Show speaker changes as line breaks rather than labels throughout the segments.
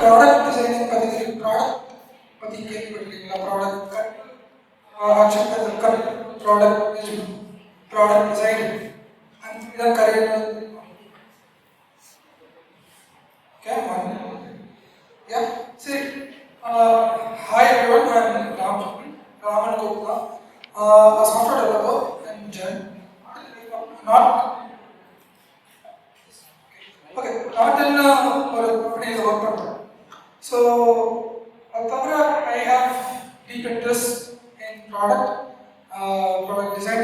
Product designing பற்றி தெரியும். Product பற்றி கேள்விப்பட்டிருக்கீங்களா? Product actually product product designing இதான் career. Okay, yeah, see, hi everyone, I am Raman Gupta, a software developer in Gen. Not okay, not in a company I work on. So, I have deep interest in product design.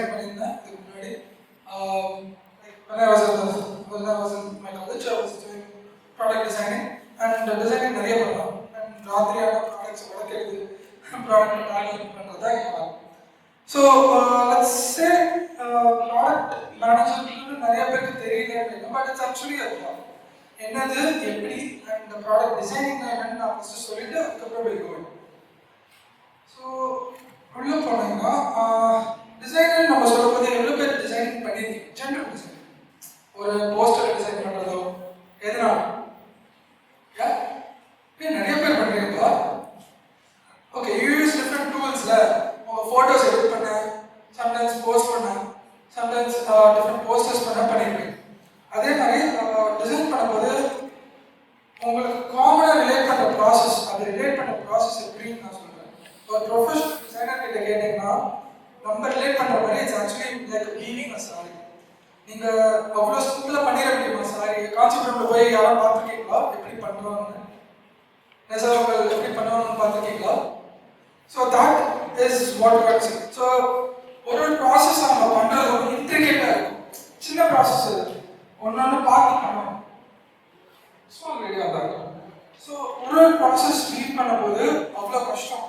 When I was in my college, I was doing product designing and designing நிறைய பண்ணலாம். And ராத்திரியான products வளர்க்கிறது product management பண்றதா எங்க. So let's say product management நிறைய பேருக்கு தெரியல, but it's actually a job. என்னது எப்படி and the product designing என்னன்னு நான் ஃபர்ஸ்ட் சொல்லிட்டு அதுக்கப்புறம் போய்டுவேன். ஸோ உள்ள போனீங்கன்னா டிசைனர் நம்ம சொல்லும்போது எவ்வளோ பேர் டிசைனிங் பண்ணியிருக்கீங்க? ஜென்ரல் டிசைன், ஒரு போஸ்டர் டிசைன் பண்ணுறதோ எதனால நிறைய பேர் பண்றீங்களா? ஓகே, யூ யூஸ் டிஃப்ரெண்ட் டூல்ஸ்ல உங்க போட்டோஸ் எடிட் பண்ண, சம்டைம்ஸ் போஸ்ட் பண்ண, சம்டைம்ஸ் டிஃப்ரெண்ட் போஸ்டர்ஸ் பண்ண பண்ணிருக்கீங்க. அதே மாதிரி டிசைன் பண்ணும்போது உங்களுக்கு காமனா ரிலேட் பண்ற ப்ராசஸ், அது ரிலேட் பண்ண ப்ராசஸ் எப்படின்னு நான் சொல்றேன். ஒரு ப்ரொஃபஷனல் டிசைனர் கிட்ட கேட்டீங்கன்னா நம்ம ரிலேட் பண்ற மாதிரி it's actually like weaving a sorry. நீங்க அவ்வளோ சிம்பிளா பண்ணிட முடியுமா? சாரி கான்செப்ட்ல போய் யாரும் பார்த்துருக்கீங்களா எப்படி பண்றாங்கன்னு? நெசவாளர்கள் எப்படி பண்ணுவாங்கன்னு பார்த்துருக்கீங்களா? So that is what you are seeing. So ஒரு ப்ராசஸ் நம்ம பண்றது ரொம்ப இன்ட்ரிகேட்டா இருக்கும். சின்ன ப்ராசஸ் ஒன்னொன்னு பார்த்து பண்ணணும். ஸ்மால் வீடியோ தான். ஸோ ஒரு ப்ராசஸ் டீல் பண்ணும்போது அவ்வளோ கஷ்டம்.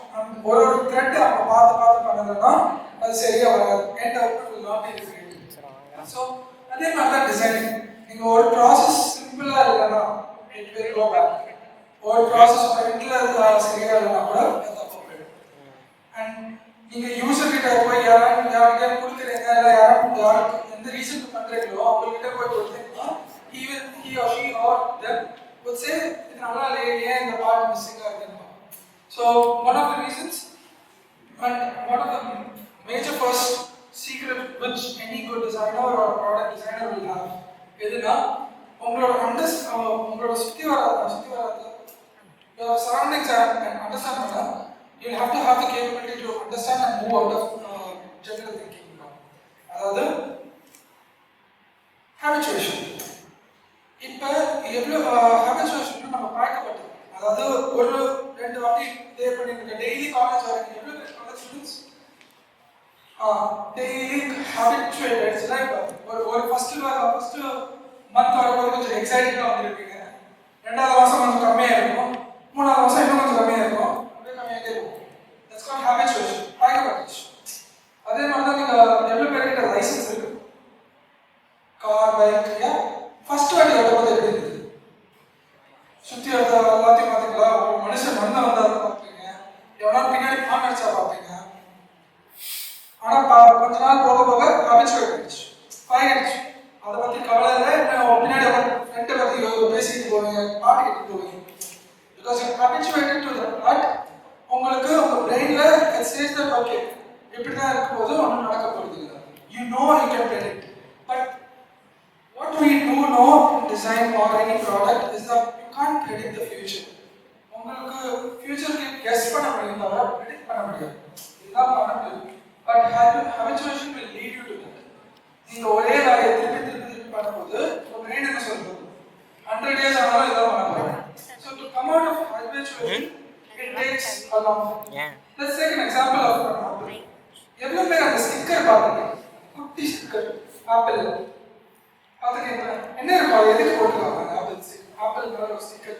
ஒரு த்ரெட் நம்ம பார்த்து பண்ணதுன்னா அது சரியா வராது. End output will not be different. So அதே மாதிரி தான் டிசைனிங். நீங்க ஒரு ப்ராசஸ் சிம்பிளா இல்லைன்னா இட் வில் கோ பேக். ஒரு ப்ராசஸ் ஃப்ரண்ட்ல சரியா இல்லைன்னா கூட தப்பு போயிடும். அண்ட் நீங்க யூசர் கிட்ட போய் யார்கிட்ட கொடுக்குறீங்க, இல்லை யாருக்கு எந்த ரீசன் பண்றீங்களோ அவங்ககிட்ட போய் கொடுத்தீங்கன்னா he or she or them would say இது நல்லா இல்லையே, ஏன் இந்த பார்ட் மிஸ்ஸிங்கா இருக்குன்னு. So one of the reasons and one of the major first secret which any good designer or product designer will have எதுனா உங்களோட உங்களோட சுத்தி வர your surroundings and understand பண்ணா you'll have to have the capability to understand and move out of general thinking. அதாவது habituation. இப்போ எவ்வளோ habituation நம்ம பழக்கப்பட்டது, அதாவது ஒரு ரெண்டு வாட்டி இதே பண்ணிட்டு டெய்லி காலேஜ் வரீங்க. எவ்வளோ பேர் காலேஜ் ஸ்டூடெண்ட்ஸ் டெய்லி ஹாபிச்சுவேட்டட்ஸ்னா இப்போ ஒரு ஃபர்ஸ்ட் மந்த் வரும்போது கொஞ்சம் எக்ஸைட்டிங்காக வந்துருப்பீங்க. ரெண்டாவது மாதம் கொஞ்சம் கம்மியாக இருக்கும், மூணாவது மாதம் இன்னும் கொஞ்சம் கம்மியாக இருக்கும், அப்படியே கம்மியாகிட்டே இருக்கும். தட்ஸ் கால்ட் ஹாபிச்சுவேஷன், பழக்கப்பட்டுச்சு. அதே மாதிரி தான் நீங்கள் எவ்வளோ பேர்கிட்ட லைசன்ஸ் இருக்கு, கார், பைக், ஃபர்ஸ்ட் வாட்டி வரும்போது எப்படி இருக்குது? சுற்றி வரத எல்லாத்தையும் பார்த்தீங்களா? ஒரு மனுஷன் வந்தால் பார்ப்பீங்க, எவ்வளோ பின்னாடி பான் அடிச்சா பார்ப்பீங்க. ஆனால் கொஞ்ச நாள் போக போக ஹாபிச்சுவேட் ஆயிடுச்சு, பழகிடுச்சு. அதை பற்றி கவலை இல்லை. பின்னாடி ஃப்ரெண்டை பற்றி பேசிட்டு போவீங்க, பாட்டு கேட்டு போவீங்க. Because you habituated to that. But உங்களுக்கு உங்கள் பிரெயினில் இட் சேஸ் தட் ஓகே இப்படி தான் இருக்கும்போது ஒன்றும் நடக்க போகிறது இல்லை. You know you can predict. But what we do know in design or any product is that you can't predict the future. உங்களுக்கு ஃபியூச்சருக்கு கெஸ் பண்ண முடியும், தவிர ப்ரெடிக்ட் பண்ண முடியாது. இதுதான் பண்ண முடியும். But habituation will lead you to that. நீங்க ஒரே வேலையை திருப்பி பண்ணும்போது உங்க பிரெயின் என்ன சொல்லுது? 100 days ஆனாலும் இதான் பண்ண போறேன். So to come out of habituation it takes a long time. Let's take an example of Apple. எவ்வளோ பேர் அந்த ஸ்டிக்கர் பார்த்துருக்கீங்க? குட்டி ஸ்டிக்கர் ஆப்பிள் பார்த்துருக்கீங்களா? என்ன இருக்கும், அது எதுக்கு போட்டுருக்காங்க? ஆப்பிள் ஒரு ஸ்டிக்கர்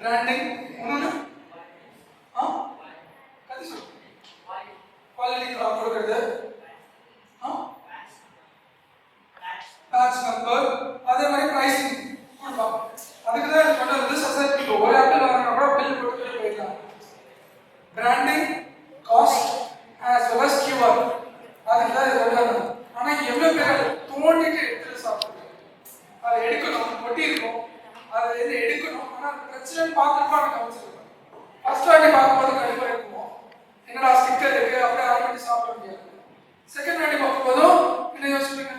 பிராண்டிங். ஒன்று குவாலிட்டி கொடுக்குறது, பேட்ச் நம்பர், அதே மாதிரி ப்ரைஸிங் கொடுப்பாங்க. அதுக்கு தான் கொண்டு வந்து சொசைட்டிக்கு ஒரு ஆப்பிள் வாங்கினா கூட பில் போட்டு போயிடலாம். Branding, cost as well as QR, அதுக்கு தான் இது கொண்டு வந்தாங்க. ஆனால் எவ்வளோ பேர் தோண்டிட்டு எடுத்துட்டு சாப்பிடுறாங்க? அதை எடுக்கணும், ஒட்டி இருக்கும், அதை எது எடுக்கணும். ஆனால் அந்த பிரச்சனை பார்த்துருப்பா எனக்கு அமைச்சிருக்கேன். ஃபர்ஸ்ட் வாட்டி பார்க்கும்போது கண்டிப்பாக இருக்குவோம், என்னடா ஸ்டிக்கர் இருக்கு அப்படியே ஆரம்பிச்சு சாப்பிட முடியாது. செகண்ட் வாட்டி பார்க்கும்போதும் என்ன யோசிப்பீங்க,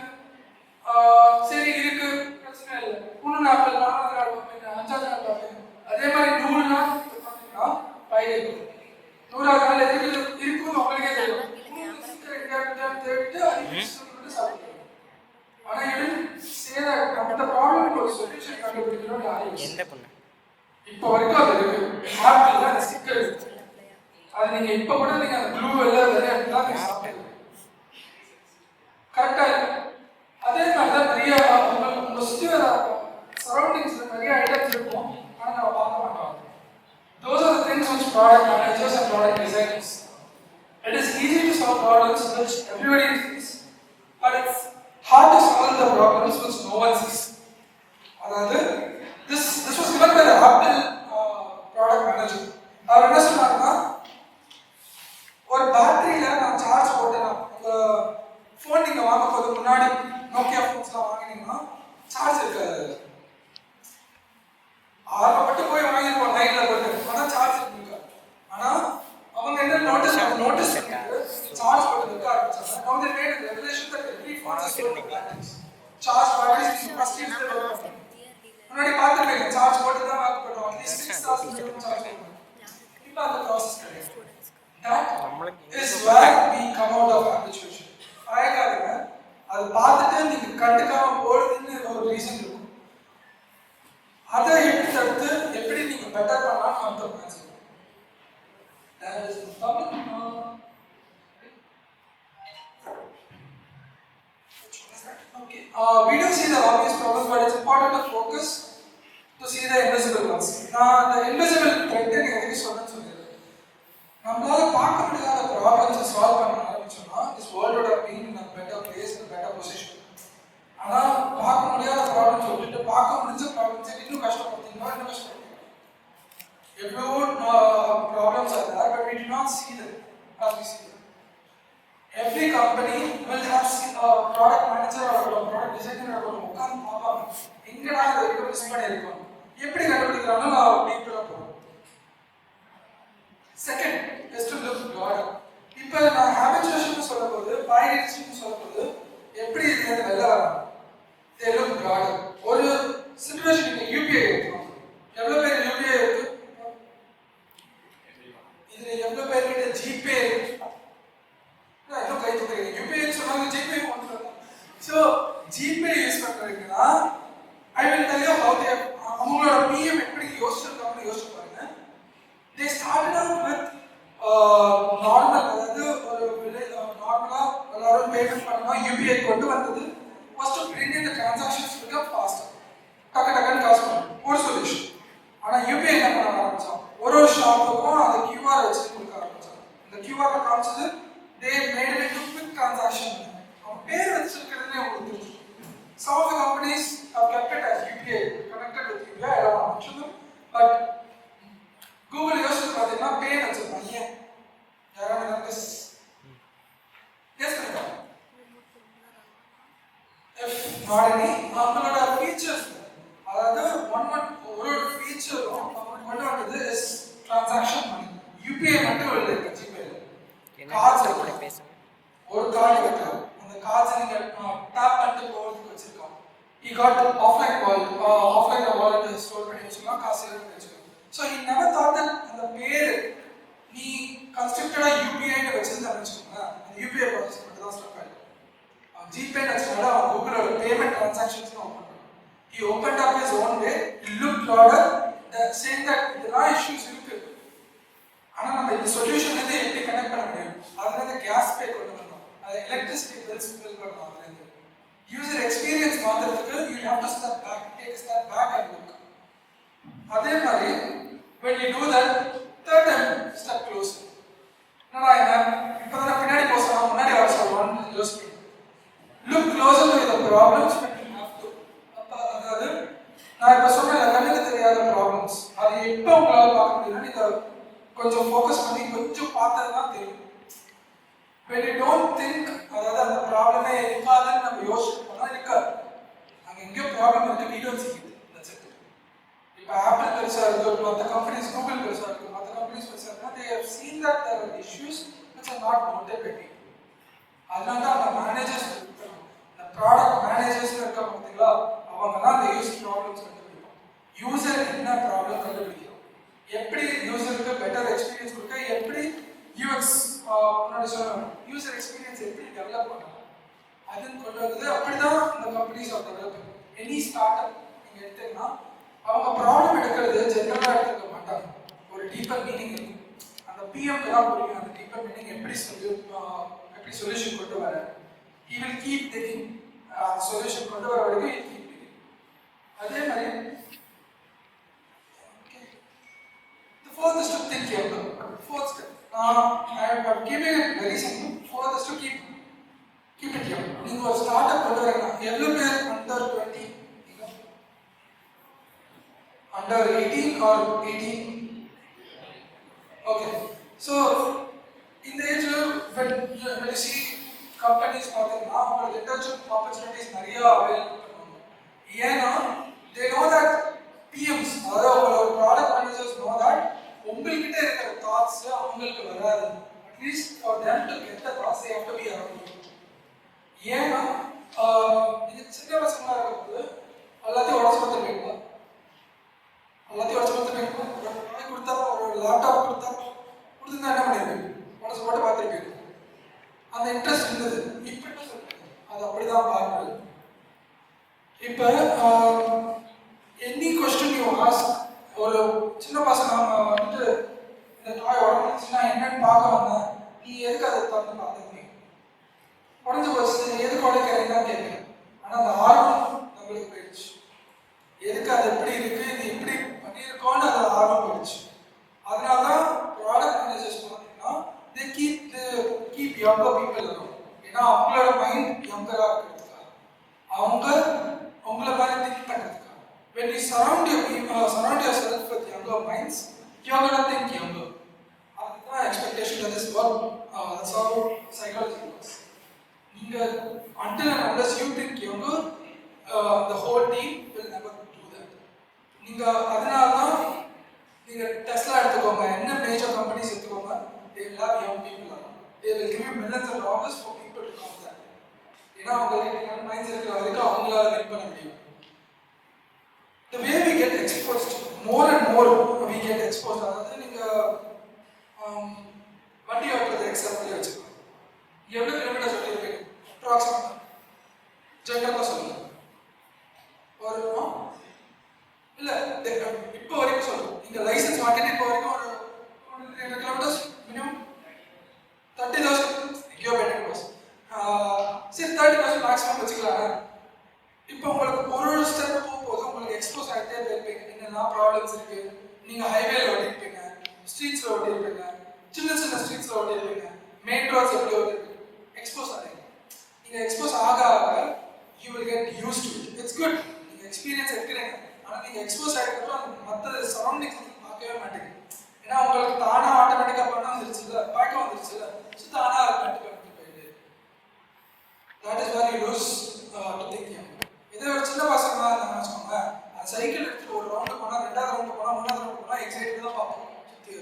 சரி இருக்கு பிரச்சனை இல்லை, 3 நாட்கள் 4 நாள் பார்ப்பீங்க, 5ஆவது நாள் பார்ப்பீங்க. அதே மாதிரி 100 நாள் பார்த்தீங்கன்னா பயிர் இருக்கும். 100ஆவது நாள் எதுக்கு இருக்குன்னு உங்களுக்கே தெரியும். தேடிட்டு அது சாப்பிடுங்க. ஆனா அந்த ப்ராப்ளம் ஒரு சொல்யூஷன் கண்டுபிடிக்கணும்னு யாரும் இப்போ வரைக்கும் அது இருக்கு. ஆப்பிள் தான் ஸ்டிக்கர் இருக்கு, அது நீங்க இப்ப கூட நீங்க அந்த ப்ளூ எல்லாம் நிறைய இடத்துல நீங்க சாப்பிடுங்க, கரெக்டா இருக்கு. அதே மாதிரி தான் நிறைய உங்க சுத்தி வர சரௌண்டிங்ஸ்ல நிறைய ஐட்டம்ஸ் இருக்கும், ஆனா நம்ம பார்க்க மாட்டோம். Those are the things which product managers and product designers. It is easy to solve problems which everybody sees, but it's hard to solve the problems which no one sees. அதாவது this was given by the Apple product manager. அவர் என்ன சொன்னாருன்னா, ஒரு பேட்டரியில நான் charge போட்டேன்னா, உங்க phone நீங்க வாங்கும்போது முன்னாடி நோக்கியா ஃபோன்ஸ்லாம் வாங்கினீங்கன்னா சார்ஜ் இருக்காது, ஆர்வப்பட்டு போய் வாங்கிருப்போம் லைன்ல போட்டு, ஆனால் சார்ஜ் இருக்காது. ஆனா அவங்க என்ன நோட்டீஸ் சார்ஜ் போட்டு இருக்க ஆரம்பிச்சாங்க. Now they made a revelation that every phone is going to batteries. Charge batteries first is the முன்னாடி பார்த்துருப்பீங்க, சார்ஜ் போட்டு தான் வாங்க போட்டோம், அட்லீஸ்ட் 6 hours சார்ஜ் பண்ணுவோம். இப்போ அந்த ப்ராசஸ் கிடையாது. That is where we come out of habituation. ஆயக்காரங்க அது பார்த்துட்டு நீங்க கண்டுக்காம போறதுன்னு ஒரு ரீசன் இருக்கும். அதை எப்படி தடுத்து எப்படி நீங்க பெட்டர் பண்ணலாம்னு அந்த பிளான் சொல்லுங்க. That is the problem. Okay. We do see the obvious problems, but it's important to focus to see the invisible ones. The invisible threat நீங்க எதுக்கு சொல்றேன்னு நம்மளால பார்க்க முடியாத ப்ராப்ளம்ஸை சால்வ் பண்ண ஆரம்பிச்சோம்னா this world would have been in a better place, in a better position. ஆனா பார்க்க முடியாத ப்ராப்ளம்ஸ் விட்டுட்டு பார்க்க முடிஞ்ச ப்ராப்ளம்ஸை இன்னும் கஷ்டப்படுத்தீங்கன்னா இன்னும் கஷ்டப்படுத்தீங்க. எவ்வளவோ problems are there, but we do not see them as we see them. Every company will have a product manager or a product designer or உட்கார்ந்து பார்ப்பாங்க, எங்கடா இதை மிஸ் பண்ணியிருக்கோம், எப்படி கண்டுபிடிக்கிறாங்க நான் டீப்பராக போகிறோம். Second is to look broader. இப்போ நான் habituation சொல்லும்போது பைரேட்ஸ்னு சொல்லும்போது எப்படி இதுல வெளில வராங்க, they look broader. ஒரு சிச்சுவேஷன் நீங்க யூபிஐ எடுக்கணும், எவ்வளவு பேர் யூபிஐ இருக்கு, இதுல எவ்வளவு பேர் கிட்ட ஜிபே இருக்கு, இன்னும் கை தூக்குறீங்க. யூபிஐ சொன்னாங்க ஜிபே பண்ணுறாங்க. ஸோ ஜிபே யூஸ் பண்றீங்கன்னா I will tell you how they அவங்களோட பிஎம் எப்படி யோசிச்சிருக்காங்கன்னு யோசிச்சு பாருங்க. They started out with normal, அதாவது ஒரு நார்மலா எல்லாரும் பேமெண்ட் பண்ணணும், யூபிஐ கொண்டு வந்தது was to bring in the transactions become faster. டக்கு டக்குன்னு காசு பண்ணணும், ஒரு சொல்யூஷன். ஆனா யூபிஐ என்ன பண்ண ஆரம்பிச்சான், ஒரு ஷாப்புக்கும் அந்த கியூஆர் வச்சு கொடுக்க ஆரம்பிச்சாங்க. இந்த கியூஆர் காமிச்சது they made it into quick transaction. அவன் பேர் வச்சிருக்கிறதுனே உங்களுக்கு தெரியும். Some of the companies have kept it as UPI, connected with UPI. I don't want to mention them, but Google யோசிச்சு பார்த்தீங்கன்னா பே வச்சிருப்பாங்க. ஏன் யாராவது எனக்கு எஸ் பண்ணிக்கலாம் நாடனி அவங்களோட ஃபீச்சர்ஸ், அதாவது ஒரு ஃபீச்சரும் அவங்க கொண்டு வந்தது இஸ் டிரான்சாக்ஷன் மணி. யூபிஐ மட்டும் இல்லை, ஜிபேல கார்ட்ஸ் இருக்கு, ஒரு கார்டு இருக்கு, அந்த கார்ட்ஸ் நீங்க டாப் பண்ணிட்டு போகிறதுக்கு வச்சிருக்காங்க. he got offline wallet store பண்ணி வச்சுக்கலாம், காசு எடுத்து வச்சுக்கலாம். So he never thought that அந்த பேர் நீ கன்ஸ்ட்ரக்டடா யூபிஐ ன்னு வச்சிருந்தான்னு வச்சுக்கோங்க, அந்த யூபிஐ ப்ராசஸ் மட்டும் தான் ஸ்டாப் ஆயிடும். ஜிபே நெக்ஸ்ட் அவன் கூகுளோட பேமெண்ட் டிரான்சாக்ஷன்ஸ் ஓப்பன் பண்ணான். he opened up his own way, he looked broader, saying that இதெல்லாம் இஷ்யூஸ் இருக்கு, ஆனா நம்ம இந்த சொல்யூஷன் வந்து எப்படி கனெக்ட் பண்ண முடியும், அதுல இந்த கேஸ் பே கொண்டு வரணும், அது எலக்ட்ரிசிட்டி பில்ஸ் பில் பண்ணணும், அதுல இருந்து யூசர் எக்ஸ்பீரியன்ஸ் மாத்துறதுக்கு you have to step back, take a step back and look. அதே மாதிரி when you do that, third time step closer. என்னடா இப்போ தான் பின்னாடி போறோம், முன்னாடி வர சொல்றோம், யோசிங்க. look closer to the problems when you have to. அதாவது நான் இப்போ சொன்ன கண்ணுக்கு தெரியாத ப்ராப்ளம்ஸ் அது எப்போ உங்களால் பார்க்க முடியும்னா நீங்க கொஞ்சம் ஃபோக்கஸ் பண்ணி கொஞ்சம் பார்த்தது தான் தெரியும். when you don't think, அதாவது அந்த ப்ராப்ளமே இருக்காதுன்னு நம்ம யோசிச்சு போனா இருக்காது, அங்கே எங்கே ப்ராப்ளம் இருக்கு, we don't see it. That's it. இப்போ ஆப்பிள் பெருசா இருக்கு, மற்ற கம்பெனிஸ் கூகுள் பெருசா இருக்கு, மற்ற கம்பெனிஸ் பெருசா இருக்குன்னா they have seen that there are issues which are not noted by people. அதனால தான் அந்த மேனேஜர்ஸ், இந்த ப்ராடக்ட் மேனேஜர்ஸ் இருக்காங்க பார்த்தீங்களா, அவங்க தான் அந்த யூஸ் ப்ராப்ளம்ஸ் கண்டுபிடிக்கும். யூசருக்கு என்ன ப்ராப்ளம் கண்டுபிடிக்கும், எப்படி யூசருக்கு பெட்டர் எக்ஸ்பீரியன்ஸ் கொடுக்க, எப்படி யூஎக்ஸ் யூசர் எக்ஸ்பீரியன்ஸ் எப்படி டெவலப் பண்ணலாம் அதுன்னு கொண்டு வந்தது. அப்படிதான் இந்த companies are developing. Any start up நீங்கள் எடுத்தீங்கன்னா அவங்க ப்ராப்ளம் எடுக்கிறது ஜென்ரலாக எடுத்துக்க மாட்டாங்க, ஒரு டீப்பர் மீனிங் இருக்கும். அந்த பிஎம்க்கு தான் புரியும் அந்த டீப்பர் மீனிங் எப்படி சொல்யூஷன் கொண்டு வர. he will keep thinking solution கொண்டு வர வரைக்கும் he keep thinking. அதே மாதிரி the fourth is to think younger. Fourth step, I am giving it very simple. Fourth is to keep it young. நீங்க ஒரு ஸ்டார்ட் அப் கொண்டு வரீங்க, எவ்வளவு பேர் under 20, under 18 or 18? Okay, so in the age when you see companies பார்த்தீங்கன்னா உங்களுக்கு internship opportunities நிறைய available பண்ணுவாங்க. ஏன்னா they know that PMs, அதாவது ஒரு ப்ராடக்ட் மேனேஜர்ஸ் know that உங்ககிட்ட இருக்கிற தாட்ஸ் அவங்களுக்கு வராது. At least for them to get the thoughts they have to be around you. ஏன்னா இது சின்ன பசங்களா இருக்கும்போது எல்லாத்தையும் உடச்சு பார்த்துருப்பீங்களா, எல்லாத்தையும் உடச்சு பார்த்துருப்பீங்களா, ஒரு ப்ராடக்ட் கொடுத்தா, ஒரு லேப்டாப் கொடுத்துருந்தா என்ன பண்ணிருப்பீங்க, உடச்சு போட்டு பார்த்துருப்பீங்க. அந்த இன்ட்ரெஸ்ட் இருந்தது. இப்போ என்ன சொல்றீங்க, அது அப்படிதான் பார்க்குறது. இப்போ எனி கொஸ்டின் யூ ஆஸ்க், ஒரு சின்ன பசங்க வந்துட்டு இந்த டாய் உடஞ்சிச்சுன்னா என்னன்னு பார்க்க வந்தேன், நீ எதுக்கு அதை திறந்து பார்த்துருக்கீங்க, உடஞ்சு போச்சு எதுக்கு உடைக்கிறீங்க தான் கேட்குறேன். ஆனால் அந்த ஆர்வம் நம்மளுக்கு போயிடுச்சு. எதுக்கு அது எப்படி இருக்கு, இது எப்படி பண்ணியிருக்கோன்னு அது ஆர்வம் போயிடுச்சு. அதனால தான் ப்ராடக்ட் மேனேஜர்ஸ் பார்த்தீங்கன்னா they keep younger people around. ஏன்னா அவங்களோட மைண்ட் யங்கரா இருக்கிறதுக்காக, அவங்க உங்களை மாதிரி திங்க் பண்ணுறதுக்காக. when you surround yourself with younger minds, you're going to think younger. அதுதான் expectation. That is what that's how psychology works. நீங்க until and unless you think younger, the whole team will never do that. நீங்க அதனால தான் நீங்க Tesla எடுத்துக்கோங்க, என்ன major companies எடுத்துக்கோங்க, they will have young people around. They will give you millions of dollars for people to come there. ஏன்னா அவங்களுக்கு minds இருக்கிற வரைக்கும் அவங்களால வின் பண்ண முடியும். The way we get exposed, more and more we get exposed. அதாவது நீங்க வண்டி ஓட்டுறது எக்ஸாம்பிள் வச்சுக்கோங்க. எவ்வளோ கிலோமீட்டர் சொல்லியிருப்பீங்க அப்ராக்சிமேட்டாக, ஜென்ரலாக சொல்லுங்க. ஒரு இல்லை இப்போ வரைக்கும் சொல்லுங்க, நீங்கள் லைசன்ஸ் வாங்கிட்டு இப்போ வரைக்கும் ஒரு 200 கிலோமீட்டர்ஸ் மினிமம் 30,000 எங்கேயோ போயிட்டு பஸ், சரி 30,000 மேக்ஸிமம் வச்சுக்கலாம். இப்போ உங்களுக்கு ஒரு ஸ்டெப் போகும்போது உங்களுக்கு எக்ஸ்போஸ் ஆகிட்டே போயிருப்பீங்க, என்னென்ன ப்ராப்ளம்ஸ் இருக்கு. நீங்கள் ஹைவேல ஓட்டிருப்பீங்க, ஸ்ட்ரீட்ஸில் ஓட்டிருப்பீங்க, சின்ன சின்ன ஸ்ட்ரீட்ஸில் ஓட்டிருப்பீங்க, மெயின் ரோட்ஸ் எப்படி ஓட்டிருப்பீங்க, எக்ஸ்போஸ் ஆகிறீங்க. நீங்கள் எக்ஸ்போஸ் ஆக you will get used to it. It's good, நீங்கள் எக்ஸ்பீரியன்ஸ் எடுக்கிறீங்க. ஆனால் நீங்கள் எக்ஸ்போஸ் ஆகிட்டப்போ மற்ற சரௌண்டிங்ஸ் பார்க்கவே மாட்டேங்க. ஏன்னா உங்களுக்கு தானாக ஆட்டோமேட்டிக்காக பண்ண வந்துருச்சுல்ல, பழக்கம் வந்துருச்சுல்ல, ஸோ தானாக கண்டுபிடிச்சு போயிட்டு. That is very use to think. இதே ஒரு சின்ன பசங்க இருந்தாங்க வச்சுக்கோங்க, அது சைக்கிள் எடுத்துட்டு ஒரு ரவுண்டு போனால், 2வது ரவுண்டு போனால், 3வது ரவுண்டு போனால் எக்ஸைட் தான் பார்ப்போம். சுற்றி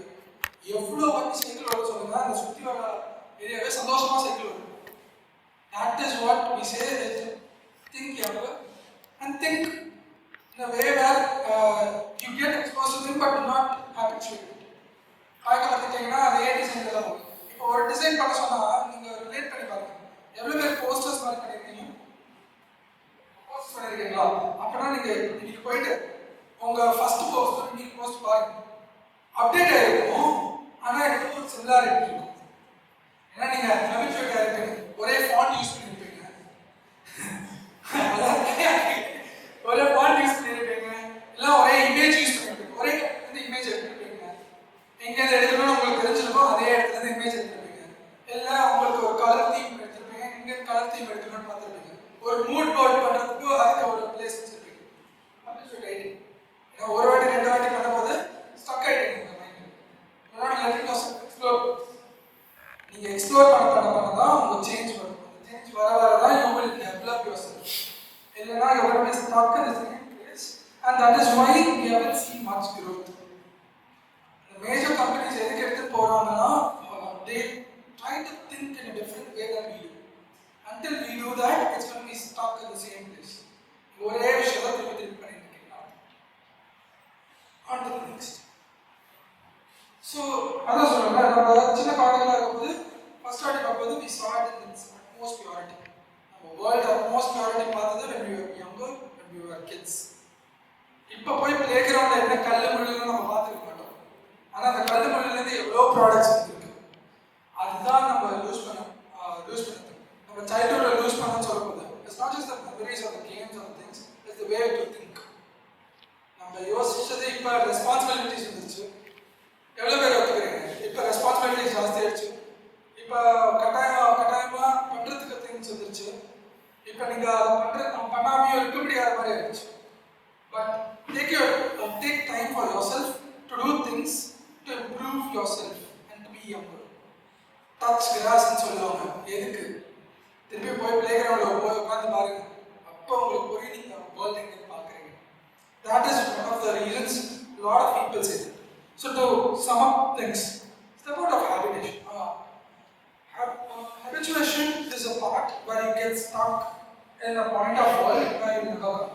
எவ்வளோ வாட்டி சைக்கிள் ஓட சொல்லுங்க, அந்த சுற்றி வர ஏரியாவே சந்தோஷமாக சைக்கிள் ஓடும். That is what we say is think younger and think in a way where you get exposed to them but not habituate. பார்க்க பார்த்துட்டீங்கன்னா அதே டிசைன் தான் போகும். இப்போ ஒரு டிசைன் பண்ண சொன்னால் நீங்கள் ரிலேட் பண்ணி பாருங்க, எவ்வளோ பேர் போஸ்டர்ஸ் மாதிரி பண்ணியிருக்கீங்க, போஸ்ட் பண்ணியிருக்கீங்களா? அப்படின்னா நீங்கள் இன்னைக்கு போயிட்டு உங்கள் ஃபர்ஸ்ட் போஸ்ட் இன்னைக்கு போஸ்ட் பாருங்க, அப்டேட் ஆகிருக்கும். ஆனால் எனக்கு ஒரு சிமிலாரிட்டி இருக்கும். ஏன்னா நீங்கள் ஹேபிச்சுவேட் ஆகிருப்பீங்க, ஒரே ஃபாண்ட் யூஸ் பண்ணியிருப்பீங்க, ஒரே ஃபாண்ட் யூஸ் பண்ணியிருப்பீங்க, இல்லை ஒரே இமேஜ் யூஸ் பண்ணியிருப்பீங்க, ஒரே வந்து இமேஜ் எடுத்துருப்பீங்க. எங்கேருந்து எடுக்கணும்னு உங்களுக்கு தெரிஞ்சிருக்கும், அதே இடத்துல இமேஜ் எடுத்துருப்பீங்க. இல்லை உங்களுக்கு ஒரு கலர் தீம் எடுத்துருப்பீங்க, இங்கே கலர் தீம் எடுக்கணும்னு பார்த்துருப்பீங்க. ஒரு மூட் போர்ட் பண்ணுறதுக்கு அதுக்கு ஒரு பிளேஸ் வச்சுருப்பீங்க. ஹேபிச்சுவேட் ஆகிட்டீங்க. ஏன்னா ஒரு வாட்டி 2 வாட்டி பண்ணும்போது ஸ்டக் ஆகிட்டீங்க. மைண்ட் எக்ஸ்ப்ளோர் நீங்கள் எக்ஸ்ப்ளோர் பண்ண in a different way than we do. Until we do that, it's going to be stuck in the same place. ஒரே விஷயத்தை திருப்பி திருப்பி பண்ணிட்டு இருக்கீங்களா? On to the next. So, அதான் சொல்றேன், நம்ம சின்ன குழந்தைகளா இருக்கும்போது ஃபர்ஸ்ட் வாட்டி பார்க்கும்போது we saw it in its utmost purity. நம்ம வேர்ல்ட் utmost purity பார்த்தது when we were younger, when we were kids. இப்போ போய் பிளே கிரவுண்ட்ல என்ன கல்லு முள்ளுன்னு நம்ம பார்த்துக்க மாட்டோம். ஆனா அந்த கல்லு முள்ளுலேருந்து எவ்வளோ ப்ராடக்ட்ஸ் வந்துருக்கு. அதுதான் நம்ம யூஸ் பண்ணுறது. நம்ம சைல்ட்ஹுட்ல யூஸ் பண்ணணும்னு சொல்லும்போது it's not just the memories of the games or things, it's the way to think. நம்ம யோசிச்சது இப்போ ரெஸ்பான்சிபிலிட்டிஸ் வந்துருச்சு. எவ்வளோ பேர் ஒத்துக்கிறீங்க? இப்போ ரெஸ்பான்சிபிலிட்டிஸ் ஜாஸ்தி ஆயிடுச்சு. இப்போ கட்டாயமா பண்ணுறதுக்கு திங்ஸ் வந்துருச்சு. இப்போ நீங்கள் அதை பண்ணாமையும் இருக்க முடியாத மாதிரி ஆயிடுச்சு. But take time for yourself to do things to improve yourself and to be younger. Touch grass ன்னு சொல்லுவாங்க. எதுக்கு? திருப்பி போய் பிளே கிரவுண்ட்ல போய் உட்காந்து பாருங்க. அப்போ உங்களுக்கு புரியும் நீங்க வேர்ல்ட் எங்க பார்க்குறீங்க. That is one of the reasons a lot of people say that. So to sum up things, it's the part of habitation. Habituation is a part where you get stuck in a point of world where you never come.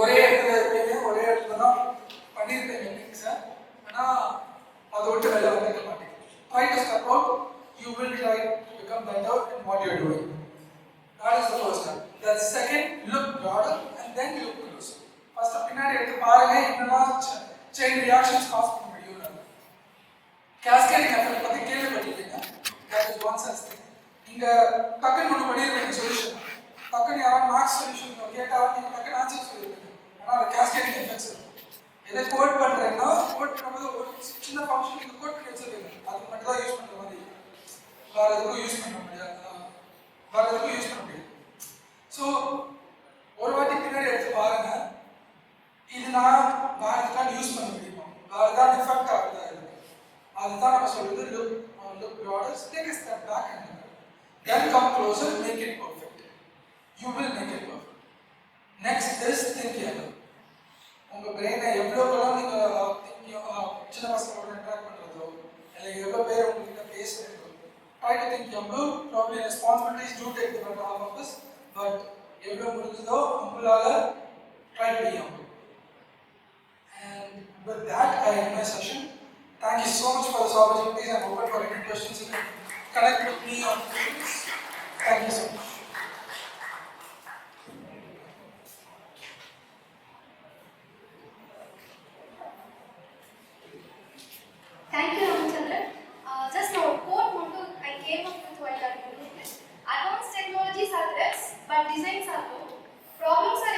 ஒரே இடத்துல இருப்பீங்க, ஒரே இடத்துல தான் பண்ணியிருப்பீங்க திங்ஸை, ஆனால் அதை விட்டு வெளில வந்துக்க மாட்டீங்க. Try to step out, you will try to become better in what you're doing. That is the first step. The second, look broader and then look closer. First, பின்னாடி எடுத்து பாருங்க என்னெல்லாம் chain reactions cause பண்ண முடியும். Cascading effect பற்றி கேள்விப்பட்டிருப்பீங்க. That is one such thing. நீங்கள் டக்குன்னு ஒன்று பண்ணியிருப்பீங்க சொல்யூஷன், டக்குன்னு யாராவது மேக்ஸ் சொல்யூஷன் கேட்டால் நீங்கள் டக்குன்னு ஆன்சர் சொல்லியிருப்பீங்க. ஆனால் அது கேஸ்கேடிங் எஃபெக்ட்ஸ் இருக்கும். எதை கோட் பண்ணுறீங்கன்னா கோட் பண்ணும்போது ஒரு சின்ன ஃபங்க்ஷன் நீங்கள் கோட் பண்ணி வச்சுருக்கீங்க, அதுக்கு மட்டும் தான் யூஸ் பண்ணுற மாதிரி, வேறு எதுக்கும் யூஸ் பண்ண முடியாது. ஸோ ஒரு வாட்டி பின்னாடி எடுத்து பாருங்க, இது நான் வேறு எதுக்காக யூஸ் பண்ண முடியுமா, வேறு எதாவது எஃபெக்ட் ஆகுதா இருக்கு, அதுதான் நம்ம சொல்றது look broader, take a step back and then come closer, make it perfect. You will make it perfect. Next is think younger. உங்க பிரெயினை எவ்வளோக்கெல்லாம் நீங்கள் சின்ன பசங்களோட இன்ட்ராக்ட் பண்ணுறதோ இல்லை எவ்வளோ பேர் உங்ககிட்ட பேசுகிறதோ, try to think younger. Probably responsibilities do take the better half of this, but எவ்வளோ முடிஞ்சதோ உங்களால் try to be younger. And with that, I end my session. Thank you so much for this opportunity. I'm open for any questions. You can connect with me on Teams. Thank you so much.
Thank you, Ramachandran. Just now, quote motto I came up with while I was advanced technologies are threats, but designs are good. Problems are